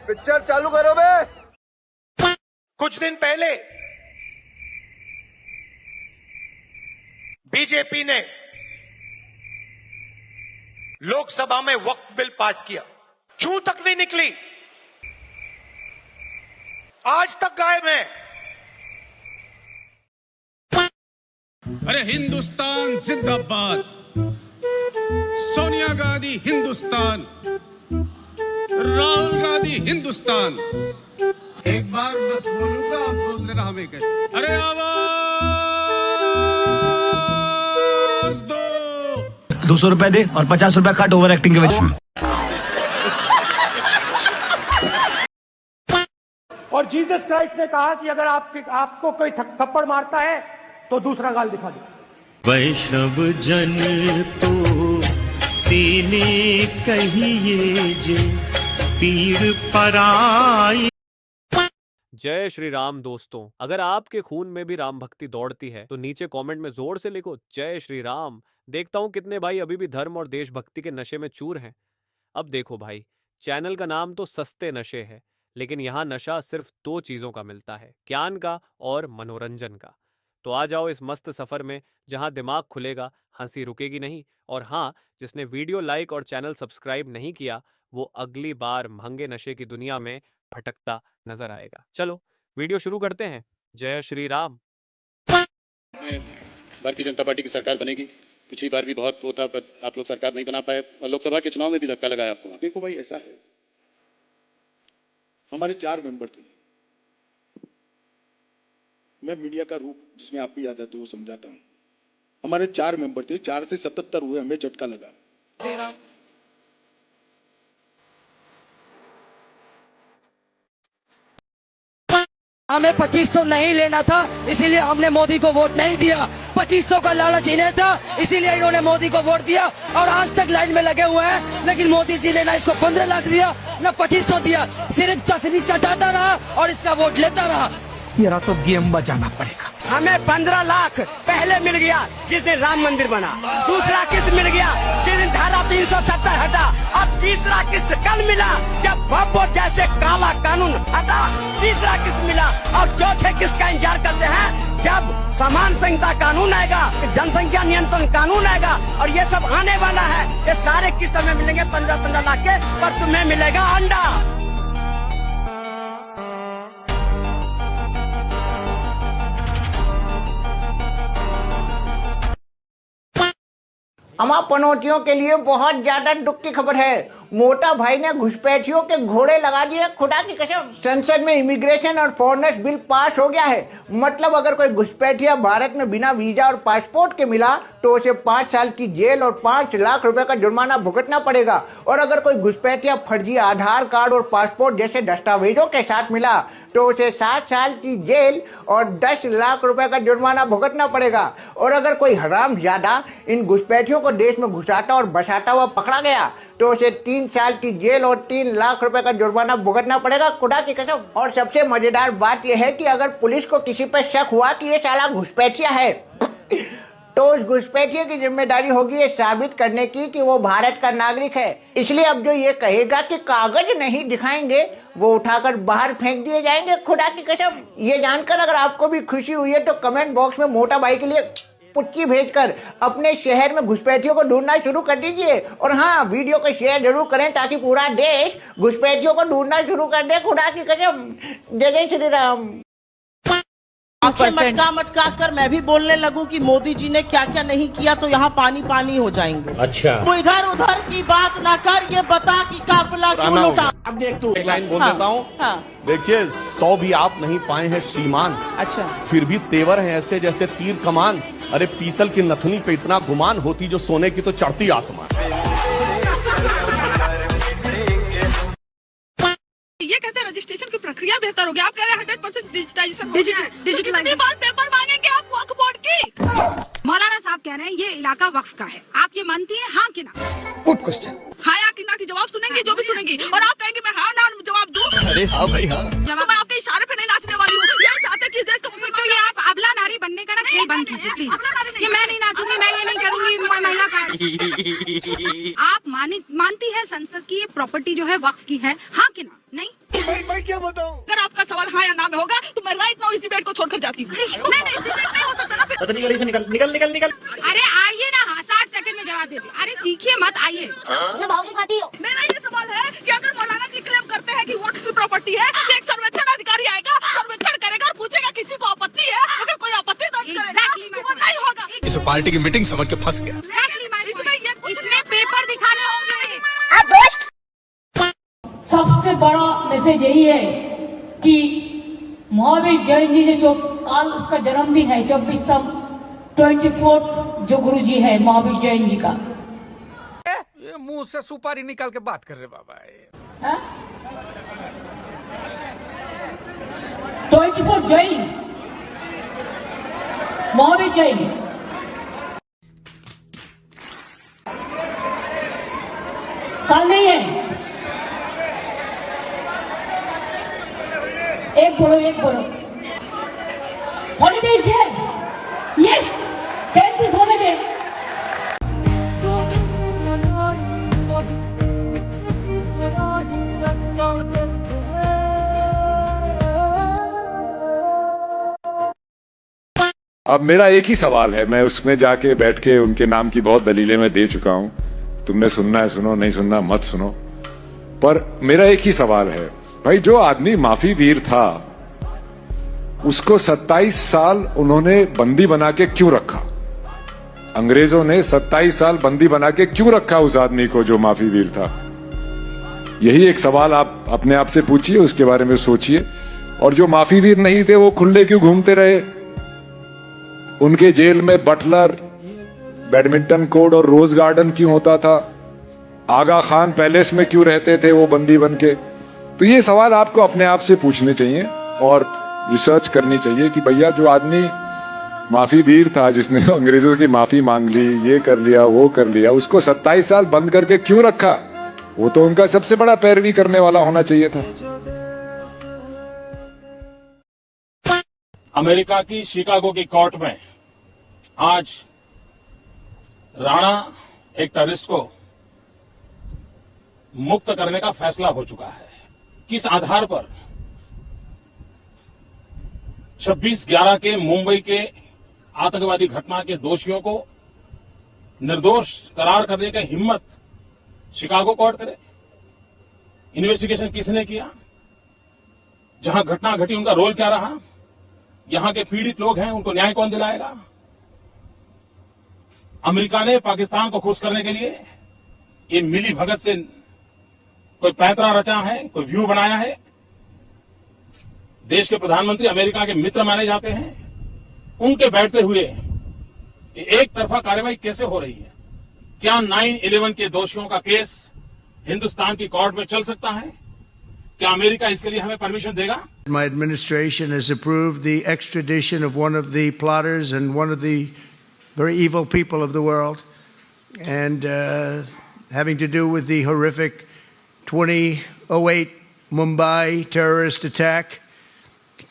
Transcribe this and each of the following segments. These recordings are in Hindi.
पिक्चर चालू करो बे। कुछ दिन पहले बीजेपी ने लोकसभा में वक्फ बिल पास किया, छू तक नहीं निकली, आज तक गायब है। अरे हिंदुस्तान जिंदाबाद, सोनिया गांधी हिंदुस्तान, राहुल गांधी हिंदुस्तान। एक बार बस बोलूंगा, आप बोल देना हमें कह। अरे आवाज दो। 200 रुपए दे और 50 रुपए काट ओवर एक्टिंग के वजह। और जीसस क्राइस्ट ने कहा कि अगर आपको कोई थप्पड़ मारता है तो दूसरा गाल दिखा दो। वैष्णव जन तो तीने कहिए जे पीर पराई। जय श्री राम दोस्तों, अगर आपके खून में भी राम भक्ति दौड़ती है तो नीचे कमेंट में जोर से लिखो जय श्री राम। देखता हूं कितने भाई अभी भी धर्म और देशभक्ति के नशे में चूर हैं। अब देखो भाई, चैनल का नाम तो सस्ते नशे है, लेकिन यहाँ नशा सिर्फ 2 चीजों का मिलता है, ज्ञान का और मनोरंजन का। तो आ जाओ इस मस्त सफर में जहां दिमाग खुलेगा, हंसी रुकेगी नहीं। और हाँ, जिसने वीडियो लाइक और चैनल सब्सक्राइब नहीं किया वो अगली बार महंगे नशे की दुनिया में भटकता नजर आएगा। चलो वीडियो शुरू करते हैं। जय श्री राम। भारतीय जनता पार्टी की सरकार बनेगी। पिछली बार भी बहुत वो था, पर आप लोग सरकार नहीं बना पाए और लोकसभा के चुनाव में भी धक्का लगाया आपको। देखो भाई, ऐसा है, हमारे 4 मेंबर थे। मैं मीडिया का रूप जिसमें आप भी आ जाते हो वो समझाता हूँ। हमारे 4 मेंबर थे, 4 से 77 हुए, हमें झटका लगा। हमें 2500 नहीं लेना था, इसीलिए हमने मोदी को वोट नहीं दिया। 2500 का लालच इन्हें था, इसीलिए इन्होंने मोदी को वोट दिया और आज तक लाइन में लगे हुए हैं। लेकिन मोदी जी ने ना इसको 15 लाख दिया ना 2500 दिया, सिर्फ चसनी चटाता रहा और इसका वोट लेता रहा। मेरा तो गेम बजाना पड़ेगा। हमें 15 लाख पहले मिल गया जिस दिन राम मंदिर बना, दूसरा किस्त मिल गया जिस दिन धारा 370 हटा, अब तीसरा किस्त कल मिला जब बब्बो जैसे काला कानून हटा, तीसरा किस्त मिला। और चौथे किस्त का इंतजार करते हैं जब समान संहिता कानून आएगा, जनसंख्या नियंत्रण कानून आएगा और ये सब आने वाला है। ये सारे किस्त हमें मिलेंगे 15-15 लाख के, पर तुम्हें मिलेगा अंडा। अमा पनौतियों के लिए बहुत ज्यादा दुख की खबर है। मोटा भाई ने घुसपैठियों के घोड़े लगा दिए, खुदा की कसम। संसद में इमिग्रेशन और फॉरेनर्स बिल पास हो गया है। मतलब अगर कोई घुसपैठिया भारत में बिना वीजा और पासपोर्ट के मिला तो उसे 5 साल की जेल और 5 लाख रुपए का जुर्माना भुगतना पड़ेगा। और अगर कोई घुसपैठिया फर्जी आधार कार्ड और पासपोर्ट जैसे दस्तावेजों के साथ मिला तो उसे 7 साल की जेल और 10 लाख रुपए का जुर्माना भुगतना पड़ेगा। और अगर कोई हरामजादा इन घुसपैठियों को देश में घुसाता और बसाता हुआ पकड़ा गया तो उसे 3 साल की जेल और 3 लाख रुपए का जुर्माना भुगतना पड़ेगा, खुदा की कसम। और सबसे मजेदार बात यह है कि अगर पुलिस को किसी पर शक हुआ कि ये साला घुसपैठिया है तो उस घुसपैठिए की जिम्मेदारी होगी ये साबित करने की कि वो भारत का नागरिक है। इसलिए अब जो ये कहेगा कि कागज नहीं दिखाएंगे वो उठाकर बाहर फेंक दिए जाएंगे, खुदा की कसम। ये जानकर अगर आपको भी खुशी हुई है तो कमेंट बॉक्स में मोटा भाई के लिए पुच्ची भेजकर अपने शहर में घुसपैठियों को ढूंढना शुरू कर दीजिए। और हाँ, वीडियो को शेयर जरूर करें ताकि पूरा देश घुसपैठियों को ढूंढना शुरू कर दे, खुदा की कसम। जय श्री राम। आंखें मटका कर मैं भी बोलने लगूं कि मोदी जी ने क्या क्या नहीं किया तो यहाँ पानी पानी हो जाएंगे। अच्छा, तो इधर उधर की बात ना कर, ये बता कि काफिला क्यों लौटा। अब देख तू, एक लाइन बोल देता हूँ। देखिए, 100 भी आप नहीं पाए हैं श्रीमान, अच्छा फिर भी तेवर हैं ऐसे जैसे तीर कमान। अरे पीतल की नथनी पे इतना गुमान होती जो सोने की तो चढ़ती आसमान। ये कहते हैं रजिस्ट्रेशन की प्रक्रिया बेहतर हो गया, आप कह रहे हैं 100% डिजिटाइजेशन डिजिटल पेपर मांगेंगे आप वक्फ बोर्ड की। मौलाना साहब कह रहे हैं ये इलाका वक्फ का है, आप ये मानती हैं हाँ कि ना? Good question. हाँ या कि ना की जवाब सुनेंगे, जो भी सुनेंगी, और आप कहेंगे मैं हाँ ना जवाब दूं। अरे हाँ भाई हाँ। तो मैं आपके इशारे पे नहीं नाचने वाली हूँ। ये चाहते कि देश का मुसलमान, तो ये आप अबला नारी बनने का ना खेल बंद कीजिए प्लीज। ये मैं नहीं नाचूंगी, मैं ये नहीं करूंगी, महिला का। आप मानती है संसद की ये प्रॉपर्टी जो है वक्फ की है, हाँ कि ना? नहीं। बताऊं? अगर आपका सवाल हाँ या ना में होगा तो मैं राइट नाउ इस डिबेट को छोड़कर जाती हूँ। नहीं डिबेट नहीं हो सकता ना फिर। पत्नी गली से निकल निकल निकल निकल। अरे आइए ना, 60 सेकंड में जवाब देते। अरे चीखिए मत, आइए। मेरा ये सवाल है कि अगर मौलाना जी क्लेम करते हैं कि वक्फ की प्रॉपर्टी है, तो एक सर्वेक्षण अधिकारी आएगा, सर्वेक्षण करेगा और पूछेगा किसी को आपत्ति है, अगर कोई आपत्ति दर्ज करेगा तो वो नहीं होगा। इस पार्टी की मीटिंग समझ के फंस गया। इसमें पेपर दिखाने होंगे। सबसे बड़ा मैसेज यही है कि महावीर जैन जी जो कल उसका जन्मदिन है 24 जो गुरु जी है महावीर जैन जी का। ये मुंह से सुपारी निकाल के बात कर रहे बाबा। 24 जैन महावीर जैन। कल नहीं है। एक बोलो हॉलीडेज है। Yes 10 holiday. अब मेरा एक ही सवाल है, मैं उसमें जाके बैठ के उनके नाम की बहुत दलीलें मैं दे चुका हूं। तुमने सुनना है सुनो, नहीं सुनना मत सुनो। पर मेरा एक ही सवाल है, भाई जो आदमी माफी वीर था उसको 27 साल उन्होंने बंदी बना के क्यों रखा? अंग्रेजों ने 27 साल बंदी बना के क्यों रखा उस आदमी को जो माफी वीर था? यही एक सवाल आप अपने आप से पूछिए, उसके बारे में सोचिए। और जो माफी वीर नहीं थे वो खुले क्यों घूमते रहे? उनके जेल में बटलर, बैडमिंटन कोर्ट और रोज गार्डन क्यों होता था? आगा खान पैलेस में क्यों रहते थे वो बंदी बन के? तो ये सवाल आपको अपने आप से पूछने चाहिए और रिसर्च करनी चाहिए कि भैया जो आदमी माफी वीर था, जिसने अंग्रेजों की माफी मांग ली, ये कर लिया वो कर लिया, उसको 27 साल बंद करके क्यों रखा? वो तो उनका सबसे बड़ा पैरवी करने वाला होना चाहिए था। अमेरिका की शिकागो की कोर्ट में आज राणा एक टेररिस्ट को मुक्त करने का फैसला हो चुका है। किस आधार पर 26/11 के मुंबई के आतंकवादी घटना के दोषियों को निर्दोष करार करने की हिम्मत शिकागो कोर्ट करे? इन्वेस्टिगेशन किसने किया? जहां घटना घटी उनका रोल क्या रहा? यहां के पीड़ित लोग हैं, उनको न्याय कौन दिलाएगा? अमेरिका ने पाकिस्तान को खुश करने के लिए ये मिली भगत से कोई पैतरा रचा है, कोई व्यू बनाया है। देश के प्रधानमंत्री अमेरिका के मित्र माने जाते हैं, उनके बैठते हुए एक तरफा कार्रवाई कैसे हो रही है? क्या 9/11 के दोषियों का केस हिंदुस्तान की कोर्ट में चल सकता है? क्या अमेरिका इसके लिए हमें परमिशन देगा? My administration has approved the extradition of one of the plotters and one of the very evil people of the world, and having to do with the horrific 2008 Mumbai terrorist attack,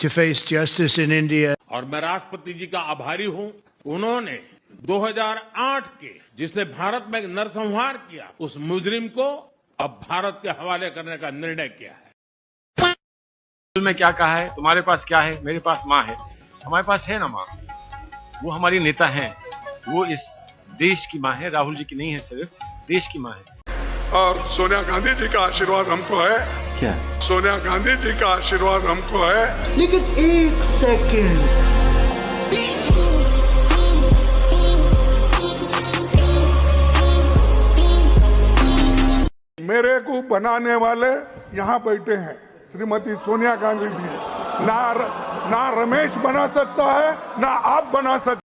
to face justice in India. और मैं राष्ट्रपति जी का आभारी हूं, उन्होंने 2008 के जिसने भारत में नरसंहार किया उस मुजरिम को अब भारत के हवाले करने का निर्णय किया है। में क्या कहा है? तुम्हारे पास क्या है? मेरे पास माँ है। हमारे पास है ना माँ, वो हमारी नेता हैं, वो इस देश की माँ है, राहुल जी की नहीं है, सिर्फ देश की माँ है। और सोनिया गांधी जी का आशीर्वाद हमको है। क्या? सोनिया गांधी जी का आशीर्वाद हमको है। लेकिन एक सेकंड, मेरे को बनाने वाले यहाँ बैठे हैं, श्रीमती सोनिया गांधी जी। ना रमेश बना सकता है, ना आप बना सकते।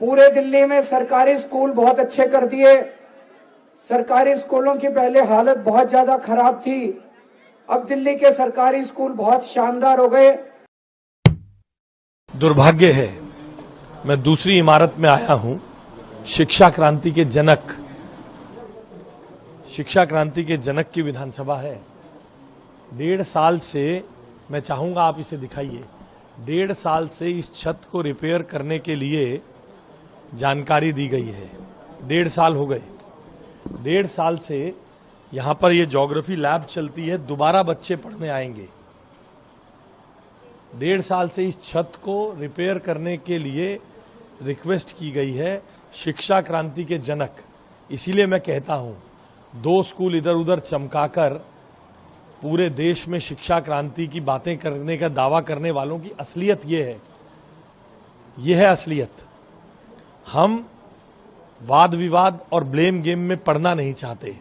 पूरे दिल्ली में सरकारी स्कूल बहुत अच्छे कर दिए। सरकारी स्कूलों की पहले हालत बहुत ज्यादा खराब थी, अब दिल्ली के सरकारी स्कूल बहुत शानदार हो गए। दुर्भाग्य है मैं दूसरी इमारत में आया हूं। शिक्षा क्रांति के जनक की विधानसभा है। 1.5 साल से, मैं चाहूंगा आप इसे दिखाइए, 1.5 साल से इस छत को रिपेयर करने के लिए जानकारी दी गई है। 1.5 साल हो गए। 1.5 साल से यहां पर ये ज्योग्राफी लैब चलती है, दोबारा बच्चे पढ़ने आएंगे। 1.5 साल से इस छत को रिपेयर करने के लिए रिक्वेस्ट की गई है शिक्षा क्रांति के जनक। इसीलिए मैं कहता हूं, 2 स्कूल इधर उधर चमकाकर पूरे देश में शिक्षा क्रांति की बातें करने का दावा करने वालों की असलियत ये है असलियत। हम वाद विवाद और ब्लेम गेम में पड़ना नहीं चाहते,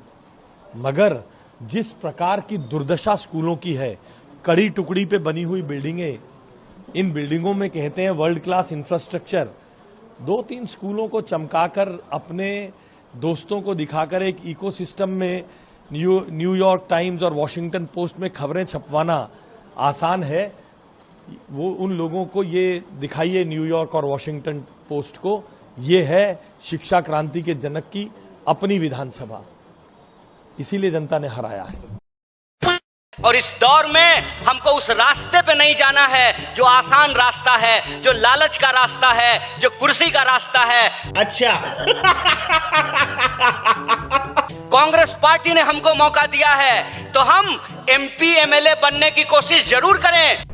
मगर जिस प्रकार की दुर्दशा स्कूलों की है, कड़ी टुकड़ी पे बनी हुई बिल्डिंगें, इन बिल्डिंगों में कहते हैं वर्ल्ड क्लास इंफ्रास्ट्रक्चर, 2-3 स्कूलों को चमकाकर अपने दोस्तों को दिखाकर एक इकोसिस्टम में न्यूयॉर्क टाइम्स और वॉशिंगटन पोस्ट में खबरें छपवाना आसान है। वो उन लोगों को ये दिखाइए, न्यूयॉर्क और वॉशिंगटन पोस्ट को, ये है शिक्षा क्रांति के जनक की अपनी विधानसभा। इसीलिए जनता ने हराया है। और इस दौर में हमको उस रास्ते पे नहीं जाना है जो आसान रास्ता है, जो लालच का रास्ता है, जो कुर्सी का रास्ता है। अच्छा कांग्रेस पार्टी ने हमको मौका दिया है तो हम MP MLA बनने की कोशिश जरूर करें।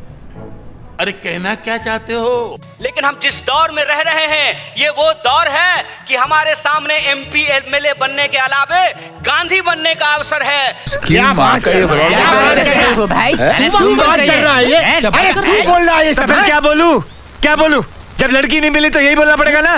अरे कहना क्या चाहते हो? लेकिन हम जिस दौर में रह रहे हैं, ये वो दौर है कि हमारे सामने MP MLA बनने के अलावे गांधी बनने का अवसर है। क्या बात कर रहे हो भाई? तू बात कर रहा है? अरे तू बोल रहा है? क्या बोलूं? जब लड़की नहीं मिली तो यही बोलना पड़ेगा ना।